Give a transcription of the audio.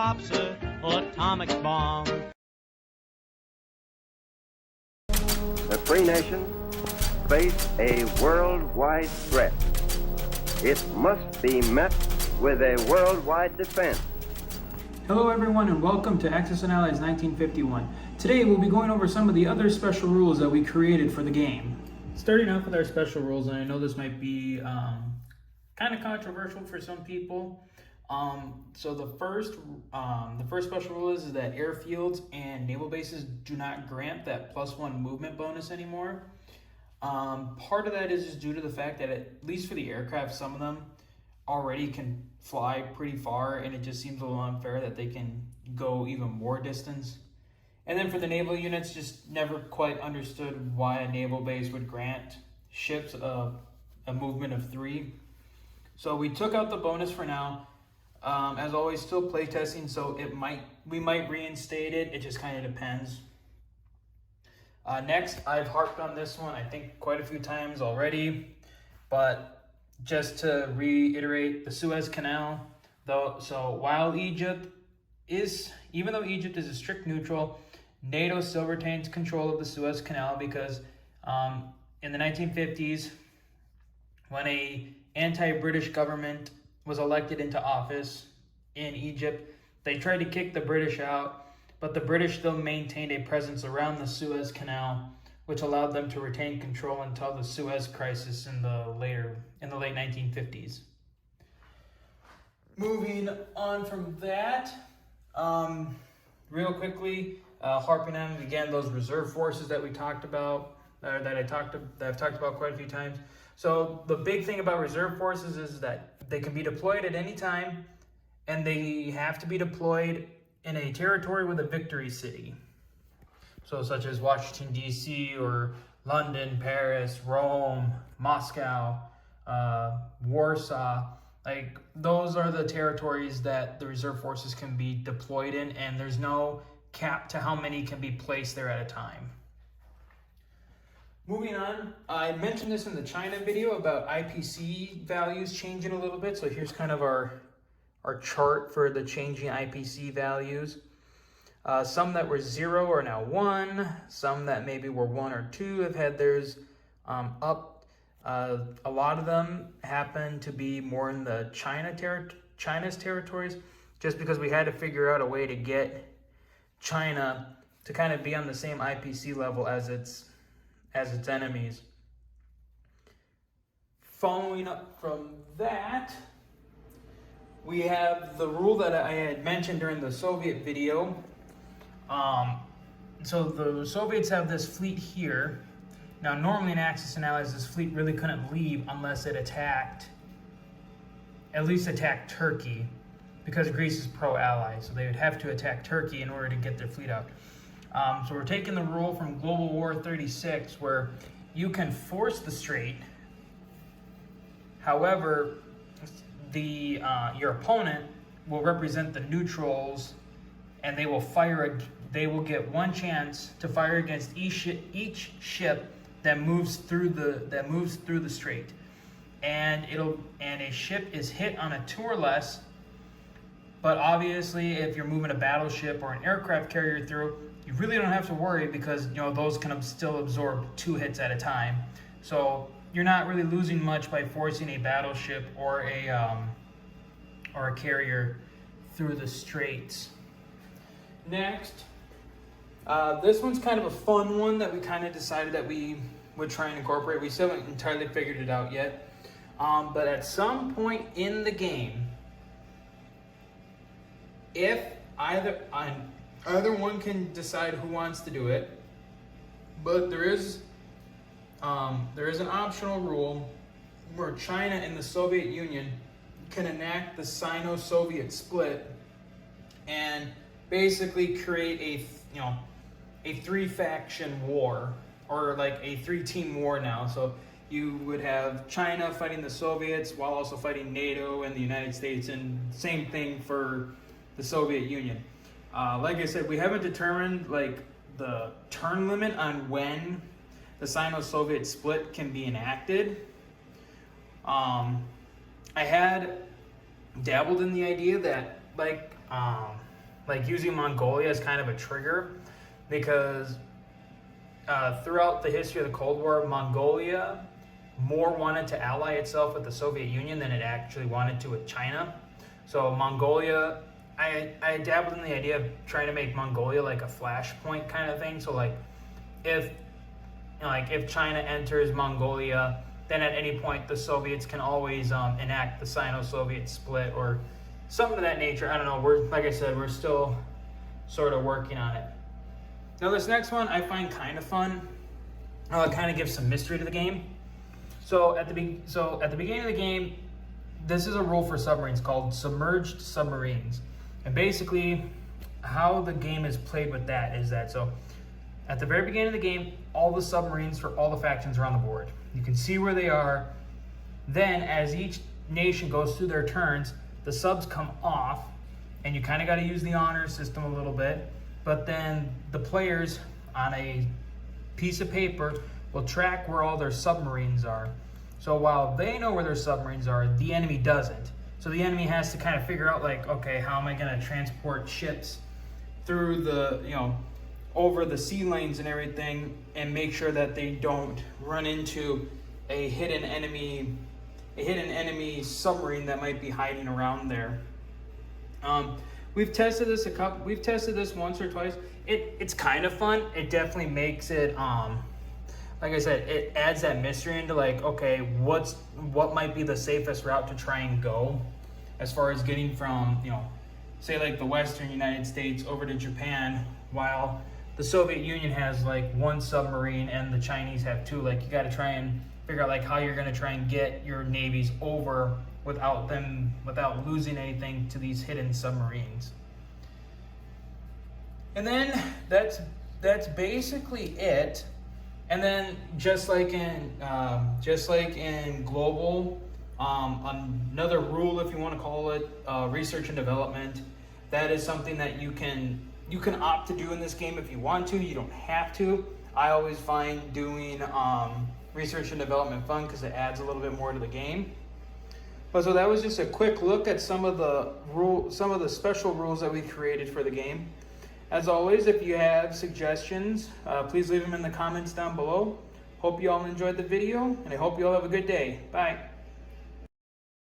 drops an atomic bomb. The free nations face a worldwide threat. It must be met with a worldwide defense. Hello everyone and welcome to Axis and Allies 1951. Today we'll be going over some of the other special rules that we created for the game. Starting off with our special rules, and I know this might be kind of controversial for some people. So the first special rule is that airfields and naval bases do not grant that +1 movement bonus anymore. Part of that is just due to the fact that at least for the aircraft, some of them already can fly pretty far, and it just seems a little unfair that they can go even more distance. And then for the naval units, just never quite understood why a naval base would grant ships a movement of 3. So we took out the bonus for now. As always, still playtesting, so we might reinstate it. It just kind of depends. Next, I've harped on this one, I think, quite a few times already, but just to reiterate, the Suez Canal, though. So while even though Egypt is a strict neutral, NATO still retains control of the Suez Canal because in the 1950s, when a anti-British government was elected into office in Egypt, they tried to kick the British out, but the British still maintained a presence around the Suez Canal, which allowed them to retain control until the Suez Crisis in the late 1950s. Moving on from that, real quickly, harping on again those reserve forces that we talked about, that I've talked about quite a few times. So the big thing about reserve forces is that they can be deployed at any time, and they have to be deployed in a territory with a victory city. So such as Washington, D.C., or London, Paris, Rome, Moscow, Warsaw. Like, those are the territories that the reserve forces can be deployed in, and there's no cap to how many can be placed there at a time. Moving on, I mentioned this in the China video about IPC values changing a little bit. So here's kind of our chart for the changing IPC values. Some that were 0 are now 1. Some that maybe were 1 or 2 have had theirs up. A lot of them happen to be more in the China's territories, just because we had to figure out a way to get China to kind of be on the same IPC level as its enemies. Following up from that, we have the rule that I had mentioned during the Soviet video. So the Soviets have this fleet here. Now, normally in Axis and Allies, this fleet really couldn't leave unless it at least attacked Turkey, because Greece is pro-ally, so they would have to attack Turkey in order to get their fleet out. So we're taking the rule from Global War 36, where you can force the Strait. However, your opponent will represent the neutrals, and they will get one chance to fire against each ship that moves through the Strait, and a ship is hit on a 2 or less. But obviously, if you're moving a battleship or an aircraft carrier through, you really don't have to worry, because those can still absorb 2 hits at a time. So you're not really losing much by forcing a battleship or a carrier through the straits. Next, this one's kind of a fun one that we kind of decided that we would try and incorporate. We still haven't entirely figured it out yet. But at some point in the game, if either one can decide who wants to do it, but there is an optional rule where China and the Soviet Union can enact the SinoSoviet split and basically create a 3-faction war, or like a 3-team war now. So you would have China fighting the Soviets while also fighting NATO and the United States, and same thing for the Soviet Union. Like I said, we haven't determined the turn limit on when the Sino-Soviet split can be enacted. I had dabbled in the idea that like using Mongolia as kind of a trigger, because throughout the history of the Cold War, Mongolia more wanted to ally itself with the Soviet Union than it actually wanted to with China. So Mongolia, I dabbled in the idea of trying to make Mongolia like a flashpoint kind of thing. So like if China enters Mongolia, then at any point the Soviets can always enact the Sino-Soviet split or something of that nature. I don't know. Like I said, we're still sort of working on it. Now this next one I find kind of fun. It kind of gives some mystery to the game. So at the beginning of the game, this is a rule for submarines called submerged submarines. And basically how the game is played with that is that, so at the very beginning of the game, all the submarines for all the factions are on the board. You can see where they are. Then as each nation goes through their turns, the subs come off, and you kind of got to use the honor system a little bit. But then the players on a piece of paper will track where all their submarines are. So while they know where their submarines are, the enemy doesn't. So the enemy has to kind of figure out like, okay, how am I going to transport ships through the, over the sea lanes and everything, and make sure that they don't run into a hidden enemy submarine that might be hiding around there. We've tested this once or twice. It's kind of fun. It definitely makes it like I said, it adds that mystery into like, okay, what might be the safest route to try and go as far as getting from, say like the Western United States over to Japan, while the Soviet Union has like one submarine and the Chinese have two. Like you got to try and figure out like how you're going to try and get your navies over without losing anything to these hidden submarines. And then that's basically it. And then just like in global, another rule, if you want to call it, research and development, that is something that you can opt to do in this game if you want to. You don't have to. I always find doing research and development fun because it adds a little bit more to the game. But so that was just a quick look at some of the special rules that we created for the game. As always, if you have suggestions, please leave them in the comments down below. Hope you all enjoyed the video, and I hope you all have a good day. Bye.